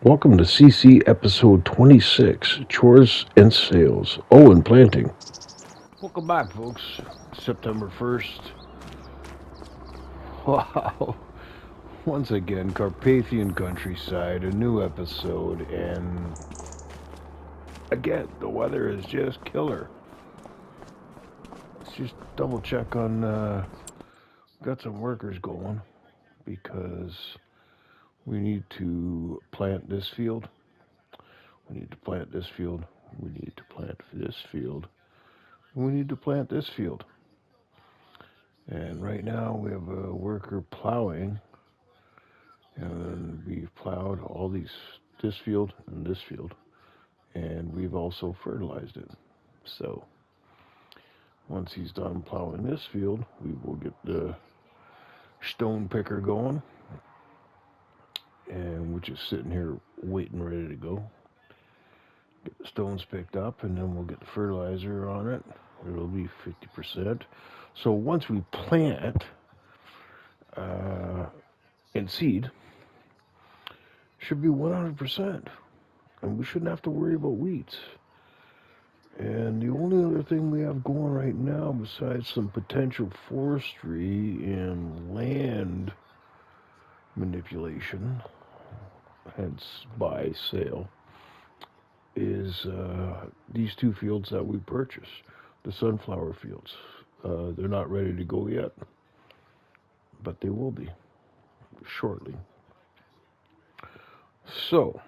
Welcome to CC episode 26, Chores and Sales. Oh, and planting. Welcome back, folks. September 1st. Wow. Once again, Carpathian countryside, a new episode, and again, the weather is just killer. Let's just double check on, got some workers going because we need to plant this field. We need to plant this field. We need to plant this field. We need to plant this field. And right now we have a worker plowing, and we've plowed all this field and this field, and we've also fertilized it. So once he's done plowing this field, we will get the stone picker going, and we're just sitting here waiting, ready to go. Get the stones picked up, and then we'll get the fertilizer on it. It'll be 50%. So once we plant and seed, should be 100%, and we shouldn't have to worry about weeds. And the only other thing we have going right now, besides some potential forestry and land manipulation, hence buy, sale, is these two fields that we purchased, the sunflower fields. They're not ready to go yet, but they will be shortly. So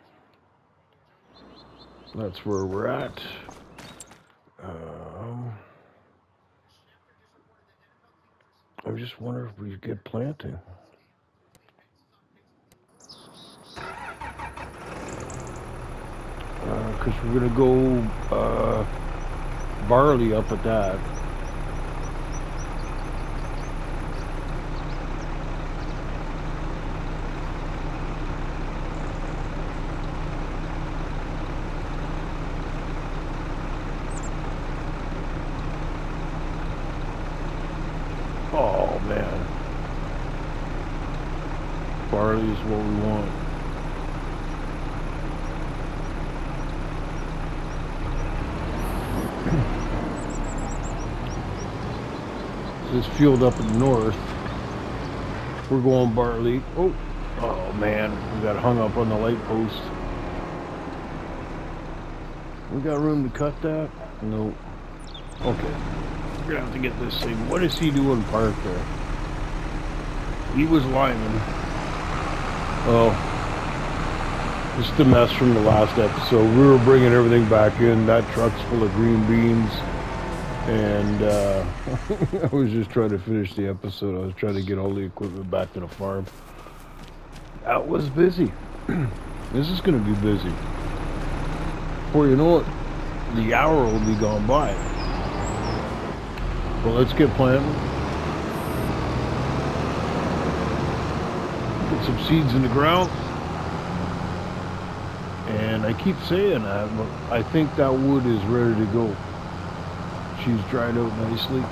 that's where we're at. I just wonder if we get planting. Because we're going to go barley up at that. Oh man, barley is what we want. This field up in the north, we're going barley. Oh man, we got hung up on the light post. We got room to cut that? No. Okay. We're gonna have to get this thing. What is he doing parked there? He was lineman. Oh, just a mess from the last episode. We were bringing everything back in. That truck's full of green beans, and I was just trying to finish the episode. I was trying to get all the equipment back to the farm. That was busy. This is gonna be busy. Before you know it, the hour will be gone by. Well, let's get planting. Get some seeds in the ground. And I keep saying that, but I think that wood is ready to go. She's dried out nicely.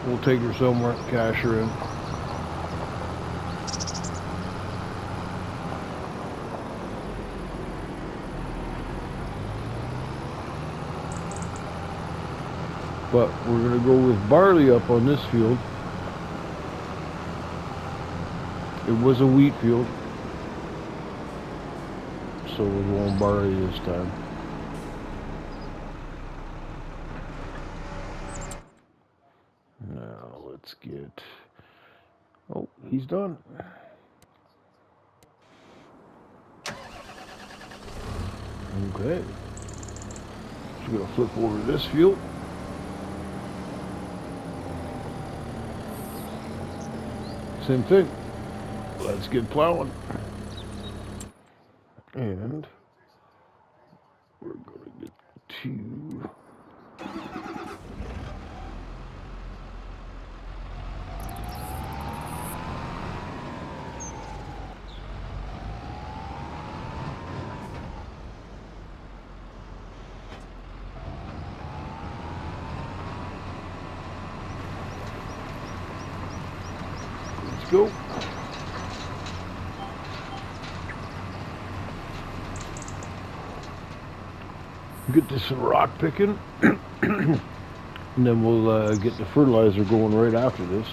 We'll take her somewhere, cash her in. But we're going to go with barley up on this field. It was a wheat field, so we're going barley this time. Now let's get... Oh, he's done. Okay. Just going to flip over to this field. Same thing. Let's get plowing. And we're going to get to... Let's go. Get this rock picking, and then we'll get the fertilizer going right after this.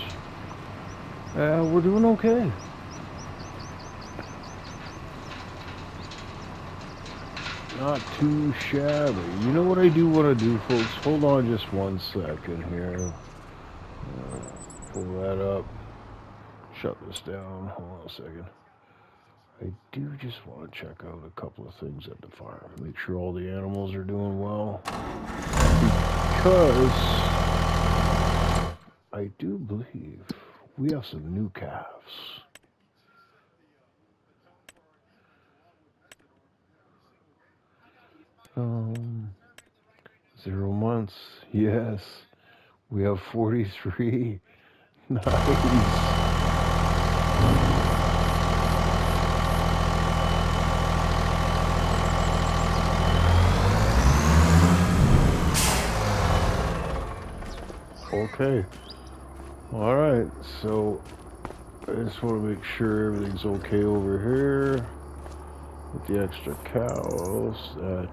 We're doing okay. Not too shabby. You know what I do want to do, folks? Hold on just 1 second here. Pull that up. Shut this down. Hold on a second. I do just want to check out a couple of things at the farm. Make sure all the animals are doing well. Because I do believe we have some new calves. 0 months. Yes. We have 43. Nice. Okay. Alright, so I just want to make sure everything's okay over here with the extra cows, that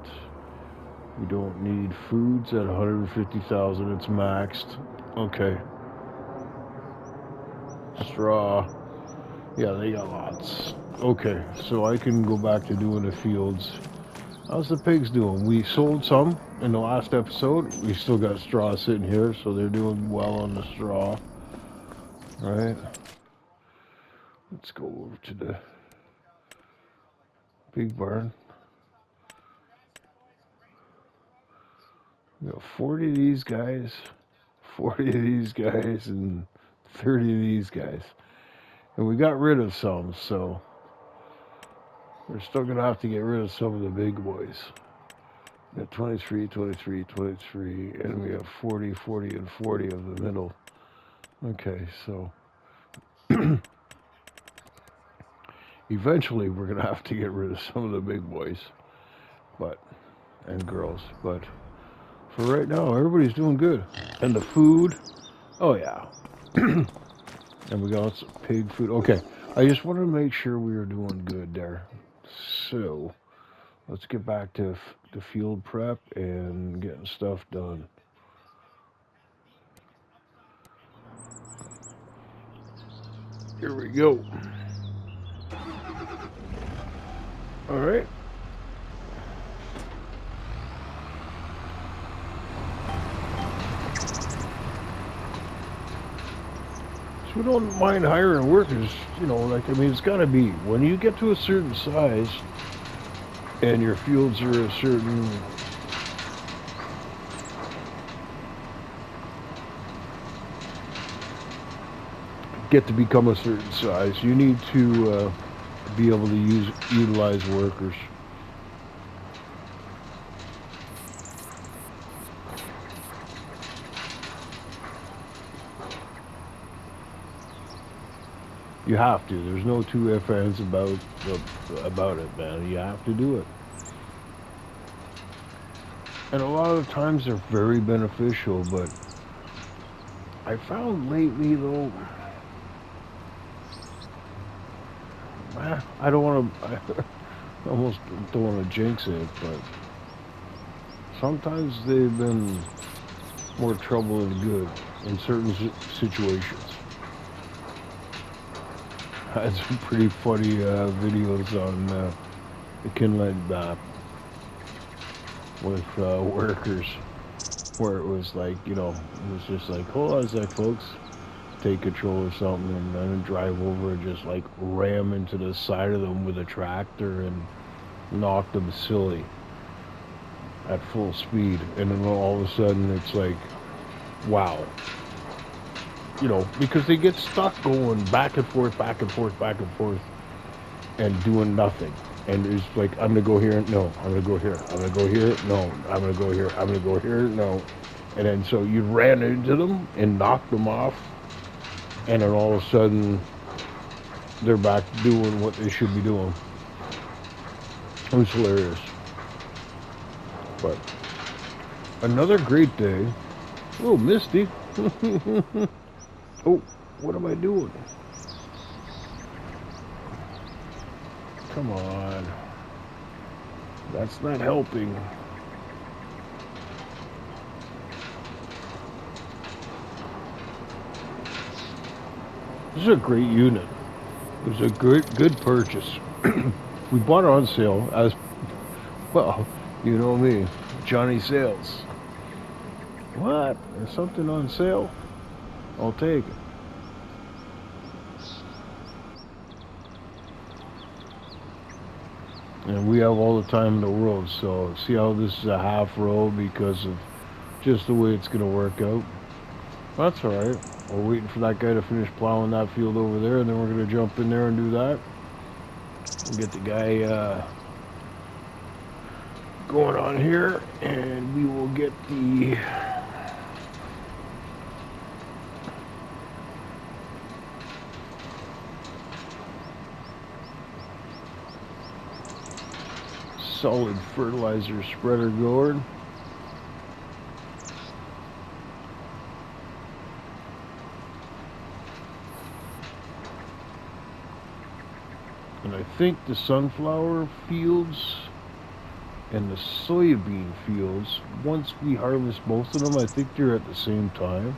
we don't need foods at 150,000, it's maxed. Okay. Straw. Yeah, they got lots. Okay, so I can go back to doing the fields. How's the pigs doing? We sold some in the last episode. We still got straw sitting here, so they're doing well on the straw. Right. Let's go over to the pig barn. We got 40 of these guys, 40 of these guys, and 30 of these guys. And we got rid of some, so we're still going to have to get rid of some of the big boys. We got 23, 23, 23, and we have 40, 40, and 40 of the middle. Okay, so eventually we're going to have to get rid of some of the big boys and girls. But for right now, everybody's doing good. And the food, oh yeah. And we got some pig food. Okay, I just wanted to make sure we were doing good there. So let's get back to the field prep and getting stuff done. Here we go. All right. So we don't mind hiring workers, you know, like, I mean, it's got to be, when you get to a certain size and your fields are a certain, get to become a certain size, you need to be able to utilize workers. You have to. There's no two ifs, ands about it, man. You have to do it. And a lot of times they're very beneficial, but I found lately, though, I don't want to, I almost don't want to jinx it, but sometimes they've been more trouble than good in certain situations. I had some pretty funny videos on the Kinland map with workers, where it was like, you know, it was just like, hold on a sec, folks, take control or something, and then drive over and just like ram into the side of them with a tractor and knock them silly at full speed. And then all of a sudden it's like, wow. You know, because they get stuck going back and forth, back and forth, back and forth, and doing nothing. And it's like, I'm gonna go here, no, I'm gonna go here, I'm gonna go here, no, I'm gonna go here, I'm gonna go here, no. And then so you ran into them and knocked them off, and then all of a sudden they're back doing what they should be doing. It was hilarious. But another great day. Oh, misty. Oh, what am I doing? Come on. That's not helping. This is a great unit. It was a good purchase. We bought it on sale as well. You know me, Johnny Sales. What? There's something on sale? I'll take it. And we have all the time in the world, so see how this is a half row because of just the way it's going to work out. That's alright. We're waiting for that guy to finish plowing that field over there, and then we're going to jump in there and do that. We'll get the guy going on here, and we will get the solid fertilizer spreader going. And I think the sunflower fields and the soybean fields, once we harvest most of them, I think they're at the same time.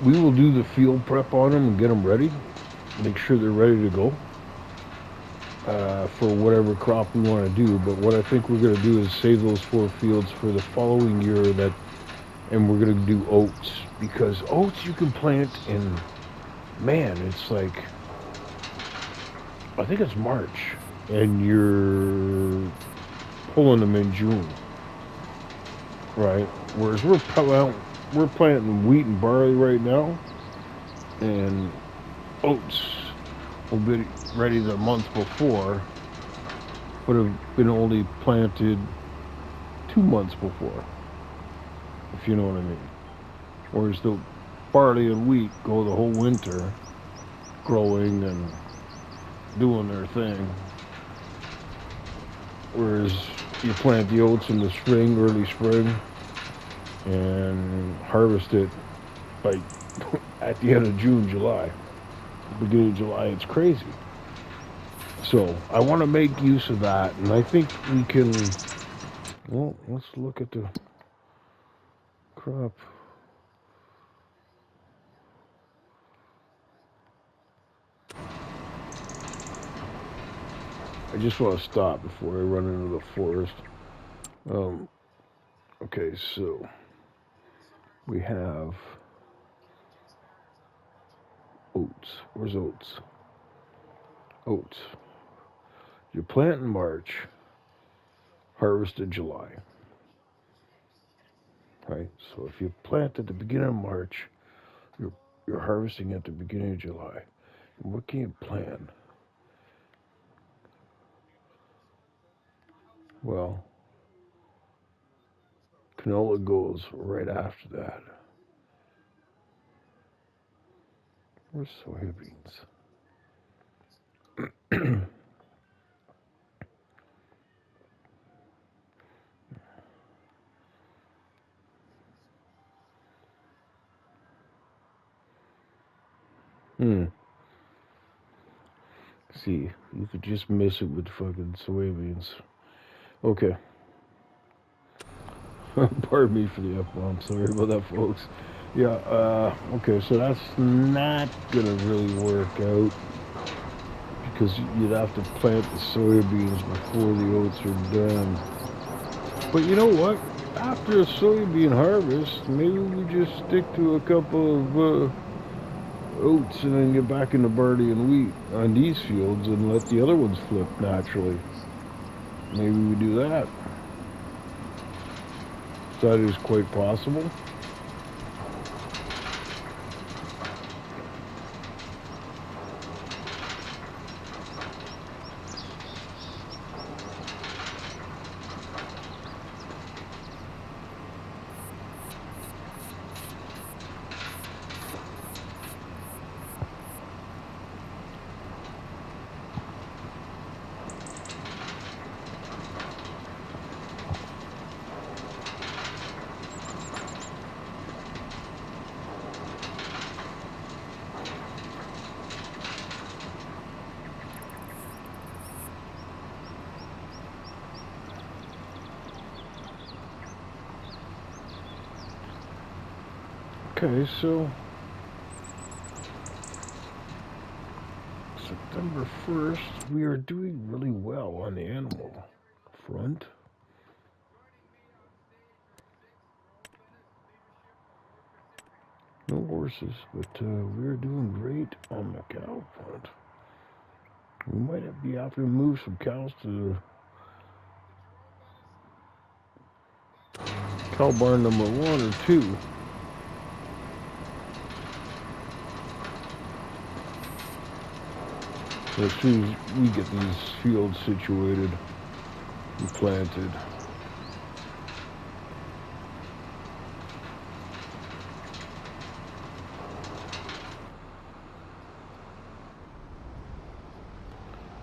We will do the field prep on them and get them ready. Make sure they're ready to go for whatever crop we want to do. But what I think we're going to do is save those 4 fields for the following year, and we're going to do oats, because oats you can plant in, man, it's like, I think it's March, and you're pulling them in June, right? Whereas we're planting wheat and barley right now, and oats will be ready the month before, but have been only planted 2 months before, if you know what I mean. Whereas the barley and wheat go the whole winter growing and doing their thing. Whereas you plant the oats in the spring, early spring, and harvest it like at the end of June, July. Beginning of July, it's crazy. So I want to make use of that, and I think we can. Well, let's look at the crop. I just want to stop before I run into the forest. Okay, so we have oats. Where's oats? Oats. You plant in March, harvest in July. Right? So if you plant at the beginning of March, you're harvesting at the beginning of July. And what can you plan? Well, canola goes right after that. Where's soybeans? See, you could just miss it with fucking soybeans. Okay. Pardon me for the F-bomb. Sorry about that, folks. Yeah, okay, so that's not gonna really work out, because you'd have to plant the soybeans before the oats are done. But you know what? After a soybean harvest, maybe we just stick to a couple of oats and then get back into barley and wheat on these fields and let the other ones flip naturally. Maybe we do that. That is quite possible. Okay, so September 1st, we are doing really well on the animal front. No horses, but we're doing great on the cow front. We might be have to move some cows to cow barn number 1 or 2. As soon as we get these fields situated and planted.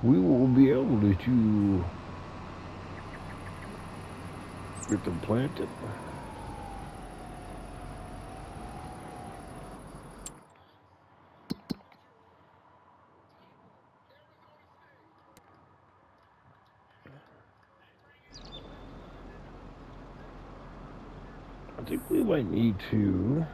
We will be able to get them planted. I think we might need to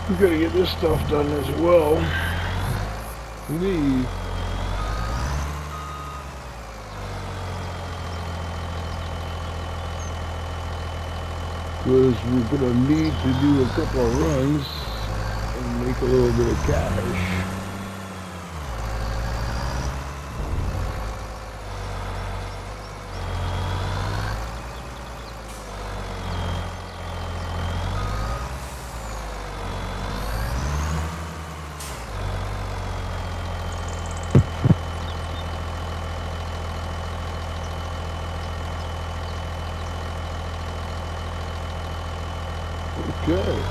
we gotta get this stuff done as well. Because we're gonna need to do a couple of runs and make a little bit of cash. Okay.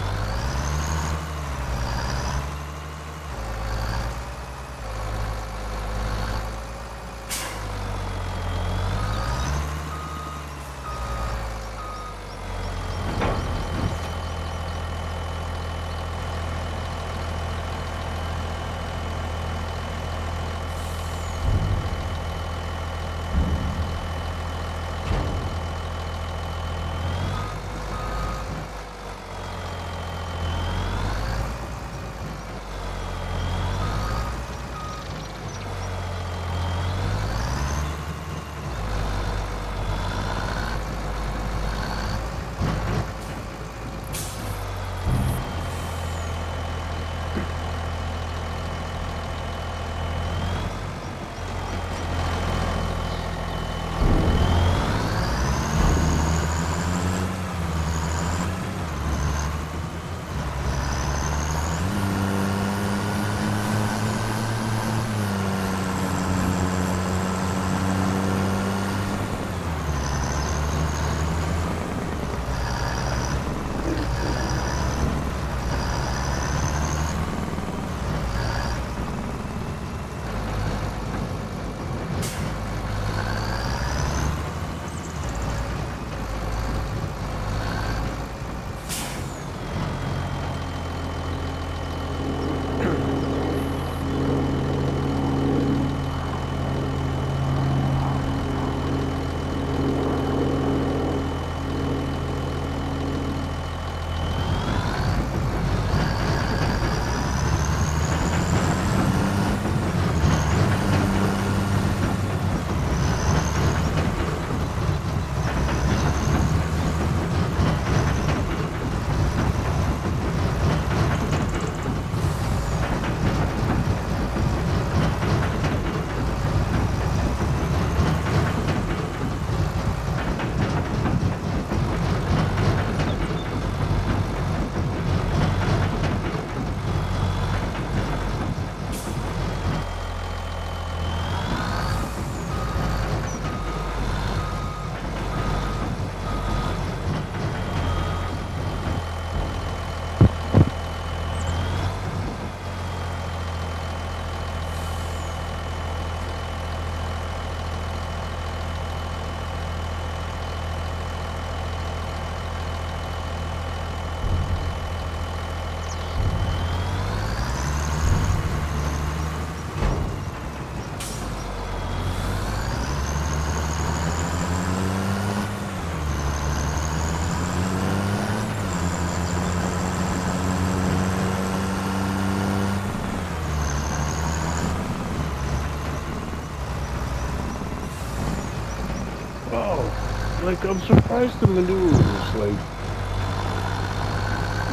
like, I'm surprised the manure is, like,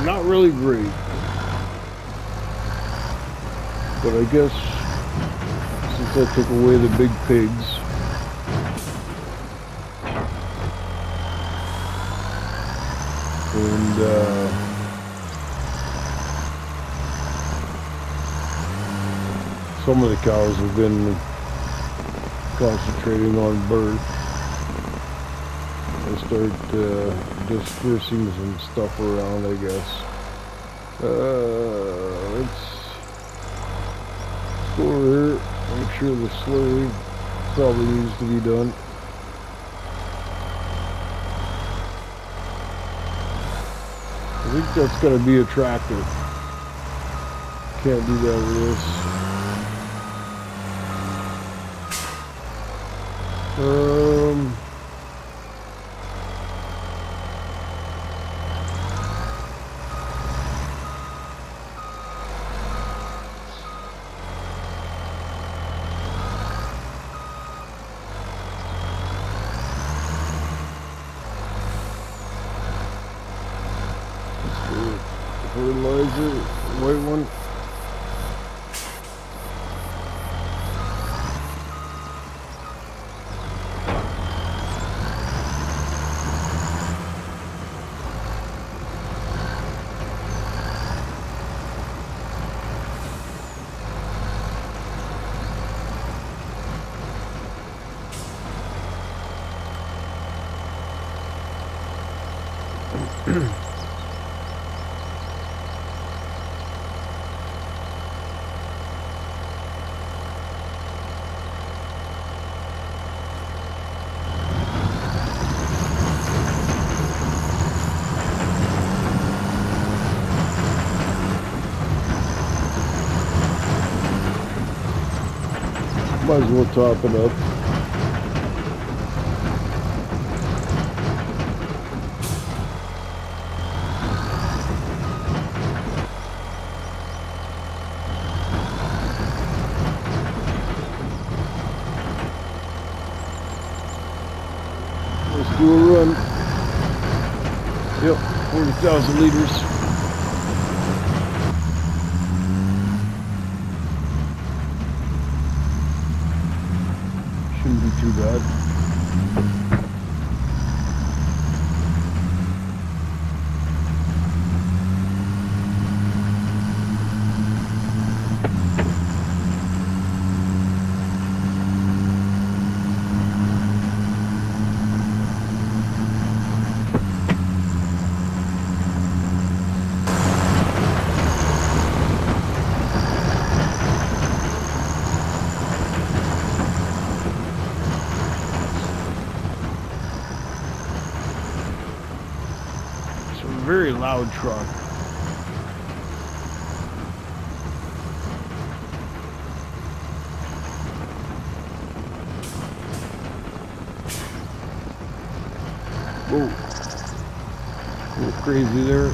not really great. But I guess since I took away the big pigs, and some of the cows have been concentrating on birth, I start dispersing some stuff around, I guess. Let's go over here, make sure the slurry probably needs to be done. I think that's going to be a tractor. Can't do that with this. Fertilizer, white one. Might as well top it up. Let's do a run. Yep, 40,000 liters. Shouldn't be too bad. Very loud truck. Whoa. A little crazy there.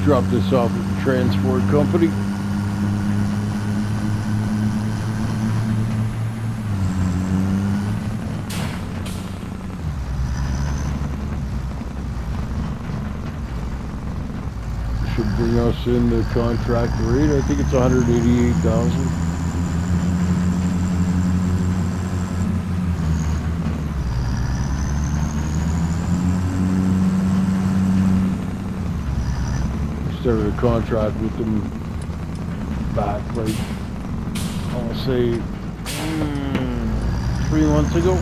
Drop this off at the transport company. Should bring us in the contract rate. I think it's 188,000. Started a contract with them back, like, I'll say 3 months ago.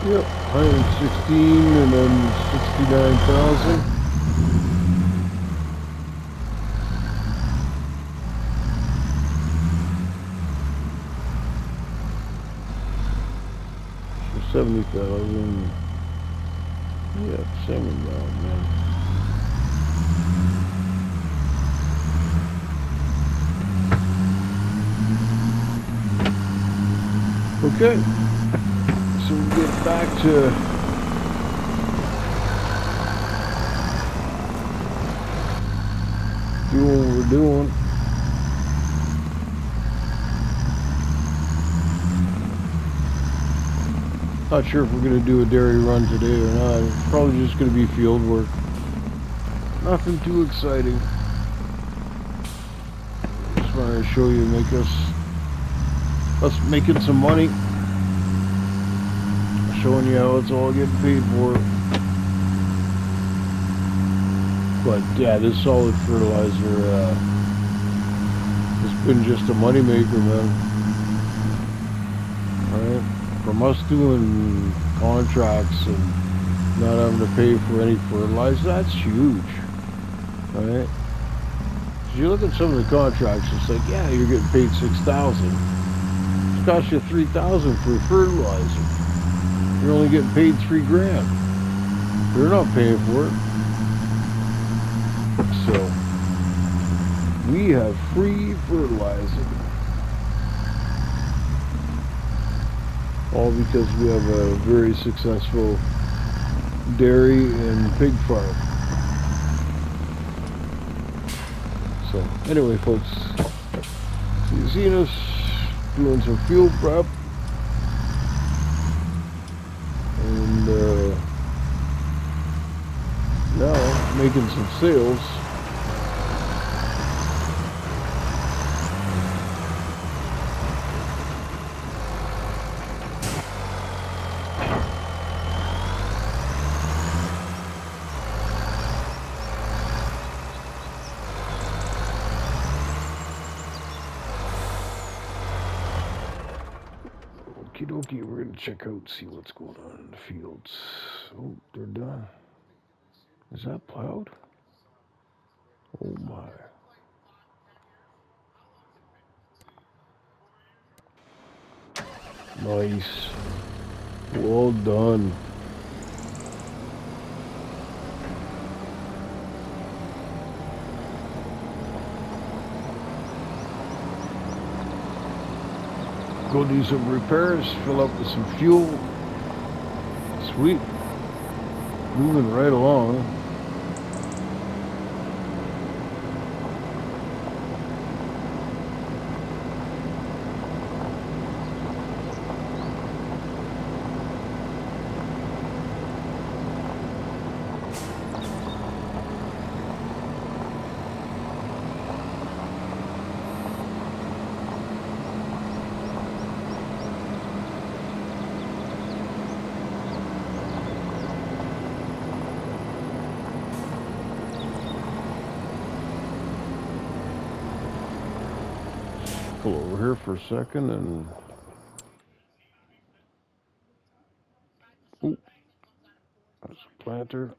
Yep, 116 and then 69,000. For 70,000. Yeah, same amount, man. Okay, so we get back to doing what we're doing. Not sure if we're going to do a dairy run today or not. It's probably just going to be field work. Nothing too exciting. Just wanted to show you, us making some money. Showing you how it's all getting paid for. But yeah, this solid fertilizer has been just a money maker, man. Alright? From us doing contracts and not having to pay for any fertilizer, that's huge. Alright? So you look at some of the contracts, it's like, yeah, you're getting paid $6,000. It costs you $3,000 for fertilizer. You're only getting paid $3,000. They're not paying for it. So we have free fertilizer. All because we have a very successful dairy and pig farm. So anyway, folks, so you've seen us doing some field prep. And now making some sales. Okie dokie, we're gonna check out, see what's going on in the fields. Oh, they're done. Is that plowed? Oh my. Nice. Well done. Go do some repairs, fill up with some fuel. Sweet. Moving right along. Pull over here for a second and ooh, that's a planter.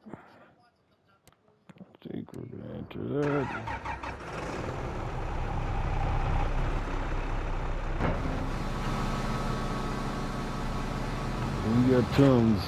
I think we're gonna enter that. We got tons.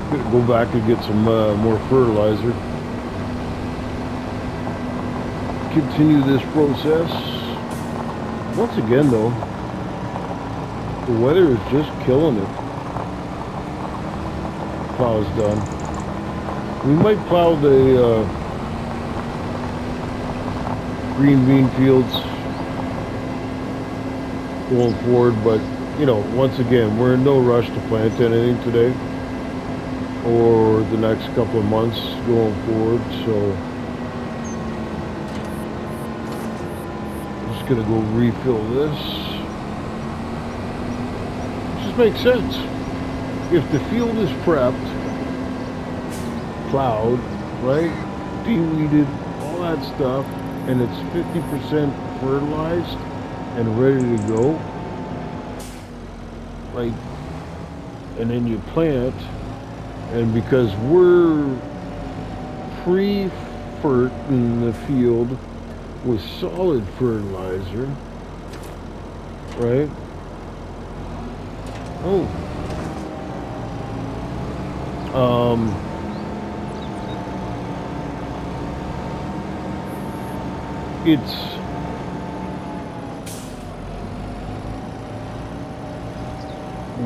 Gonna go back and get some more fertilizer. Continue this process. Once again, though, the weather is just killing it. Plow's done. We might plow the green bean fields going forward, but you know, once again, we're in no rush to plant anything today or the next couple of months going forward, so I'm just gonna go refill this. It just makes sense. If the field is prepped, plowed, right, de-weeded, all that stuff, and it's 50% fertilized and ready to go, like, and then you plant, and because we're pre-fert in the field with solid fertilizer, right? It's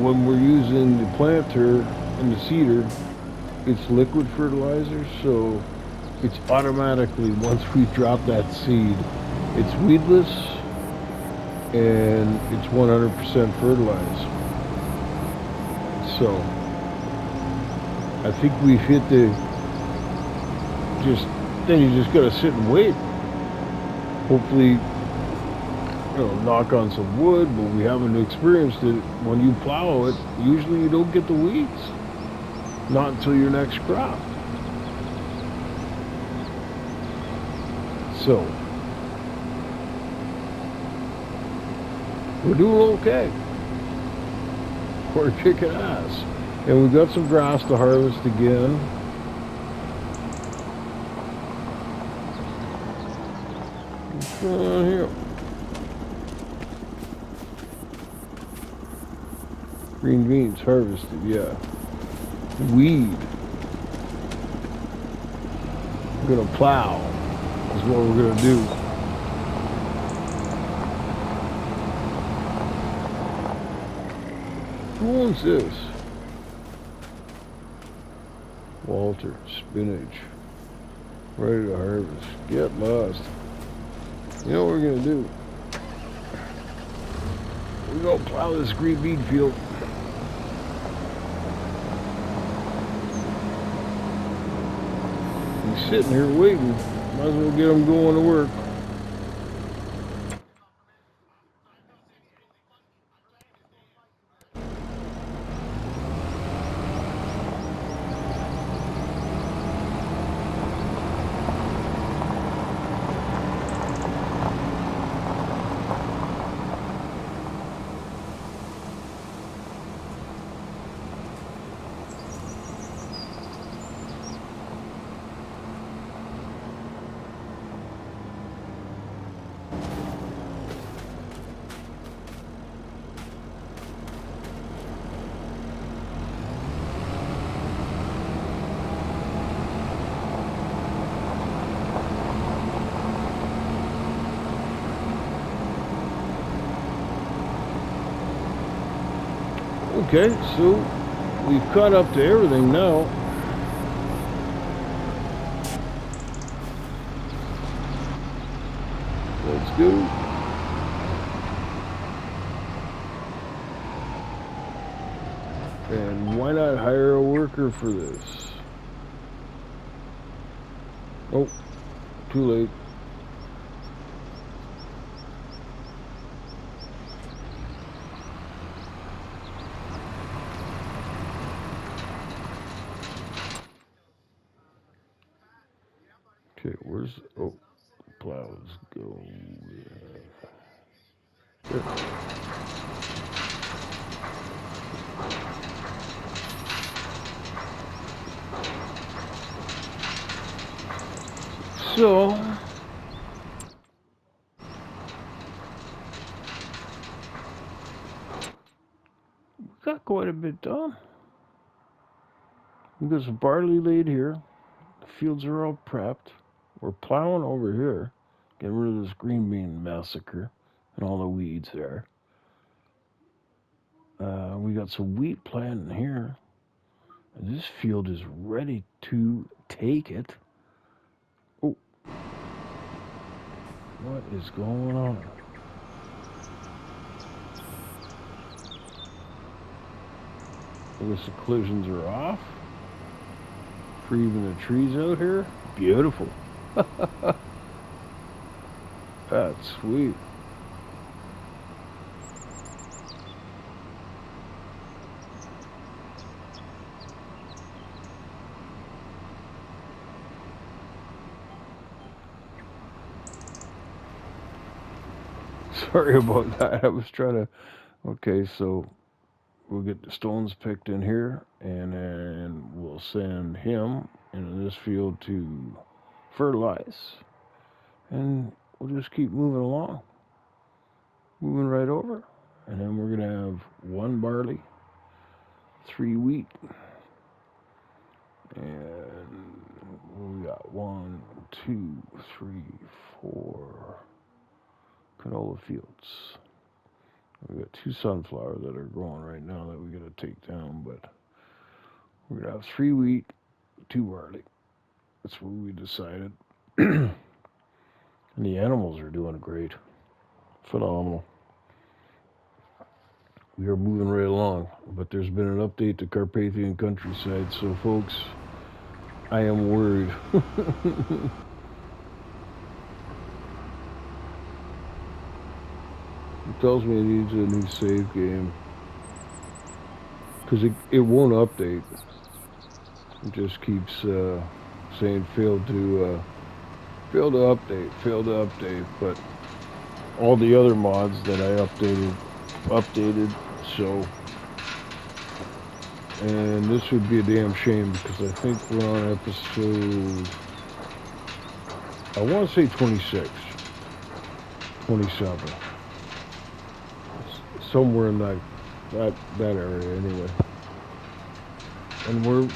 when we're using the planter and the seeder, it's liquid fertilizer, so it's automatically, once we drop that seed, it's weedless and it's 100% fertilized. So I think we've hit the, then you just gotta sit and wait. Hopefully, you know, knock on some wood, but we haven't experienced it. When you plow it, usually you don't get the weeds. Not until your next crop. So, we're doing okay. We're kicking ass. And we've got some grass to harvest again. What's going on here? Green beans harvested, yeah. Weed. We're gonna plow. Is what we're gonna do. Who owns this? Walter, spinach. Ready to harvest. Get lost. You know what we're gonna do? We're gonna plow this green bean field. He's sitting here waiting. Might as well get him going to work. Okay, so we've caught up to everything now. Let's go. And why not hire a worker for this? Oh, too late. Okay, where's, oh, plows go. Good. So, we got quite a bit done. We got some barley laid here. The fields are all prepped. We're plowing over here, getting rid of this green bean massacre and all the weeds there. We got some wheat planting here. And this field is ready to take it. Oh, what is going on? I guess the collisions are off. For even the trees out here. Beautiful. That's sweet. Sorry about that. I was trying to... Okay, so we'll get the stones picked in here, and then we'll send him into this field to fertilize. And we'll just keep moving along. Moving right over. And then we're going to have 1 barley, 3 wheat, and we got 1, 2, 3, 4 canola fields. We got 2 sunflower that are growing right now that we got to take down, but we're gonna have 3 wheat, 2 barley. That's what we decided. And the animals are doing great, phenomenal. We are moving right along, but there's been an update to Carpathian countryside, so folks, I am worried. It tells me it needs a new save game. Because it won't update. It just keeps saying failed to update. But all the other mods that I updated. So, and this would be a damn shame because I think we're on episode, I want to say 26, 27. Somewhere in that area anyway. And we're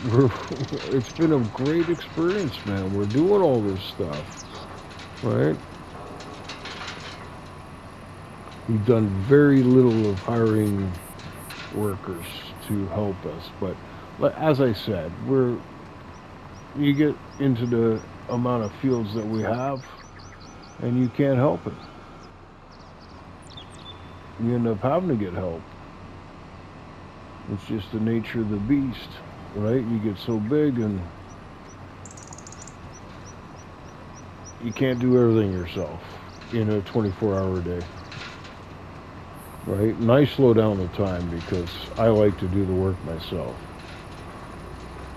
it's been a great experience, man. We're doing all this stuff, right? We've done very little of hiring workers to help us, but as I said, you get into the amount of fields that we have, and you can't help it. You end up having to get help. It's just the nature of the beast, right? You get so big and you can't do everything yourself in a 24-hour day, right? And I slow down the time because I like to do the work myself.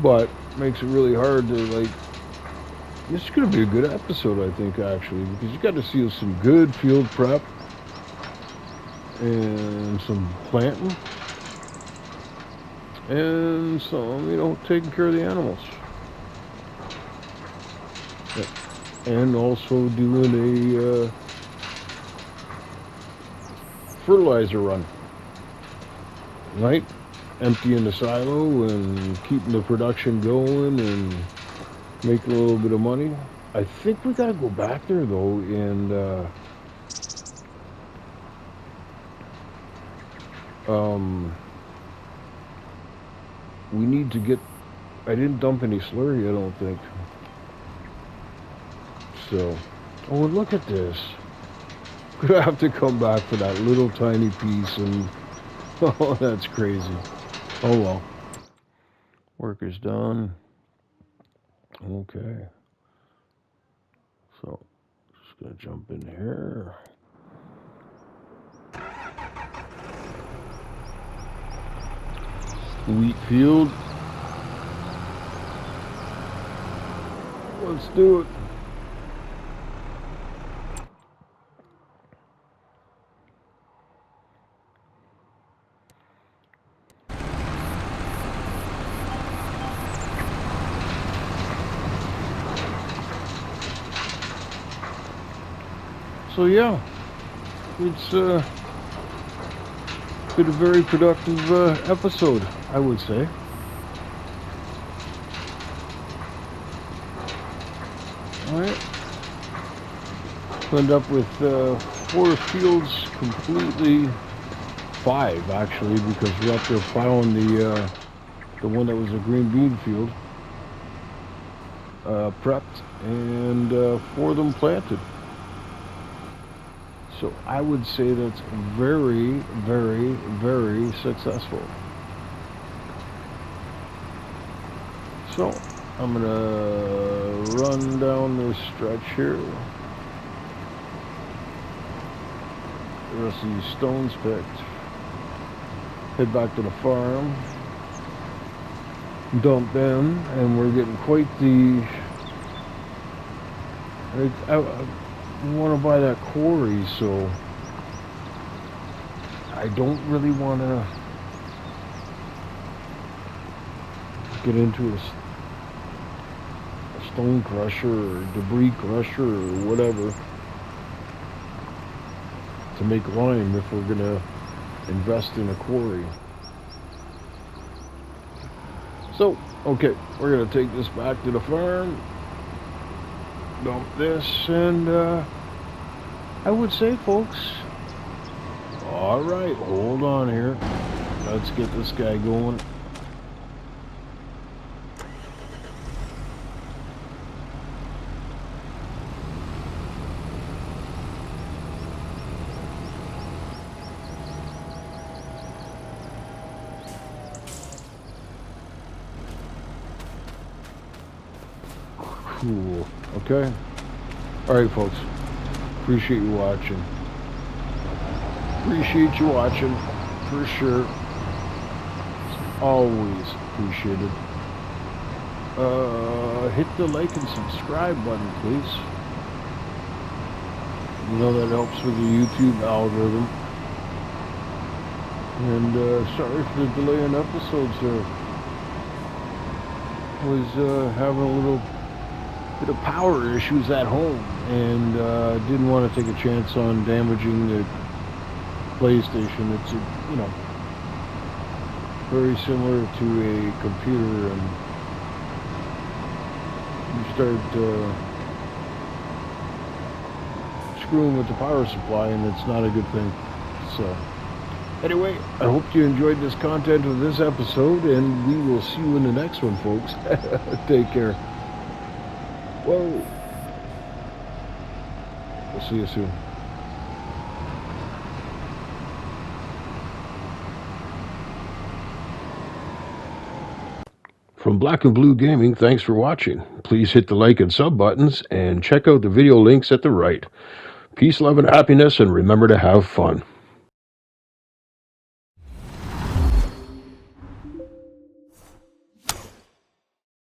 But it makes it really hard to, like, this is going to be a good episode, I think, actually, because you got to see some good field prep and some planting and some, taking care of the animals. And also doing a fertilizer run, right? Emptying the silo and keeping the production going and making a little bit of money. I think we gotta go back there though and we need to get, I didn't dump any slurry, I don't think. So, oh, look at this. Gonna have to come back for that little tiny piece and, oh, that's crazy. Oh well. Work is done. Okay. So, just gonna jump in here. Wheat field. Let's do it. So yeah, it's been a very productive episode, I would say. Alright. End up with 4 fields completely, 5 actually, because we're up there plowing the one that was a green bean field prepped, and 4 of them planted. So I would say that's very, very, very successful. So I'm gonna run down this stretch here. The rest of these stones picked. Head back to the farm. Dump them, and we're getting quite the... I want to buy that quarry, so I don't really want to get into a stone crusher or debris crusher or whatever to make lime if we're going to invest in a quarry. So, okay, we're going to take this back to the farm, dump this, and I would say, folks, alright, hold on here. Let's get this guy going. Cool. Okay. Alright, folks. Appreciate you watching. Appreciate you watching. For sure. It's always appreciated. Hit the like and subscribe button, please. You know that helps with the YouTube algorithm. And sorry for the delay in episodes there. Was having a little bit of power issues at home, and didn't want to take a chance on damaging the PlayStation. It's very similar to a computer, and you start screwing with the power supply, and it's not a good thing. So anyway, I hope you enjoyed this content of this episode, and we will see you in the next one, folks. Take care. Whoa. We'll see you soon. From Black and Blue Gaming, thanks for watching. Please hit the like and sub buttons and check out the video links at the right. Peace, love, and happiness, and remember to have fun.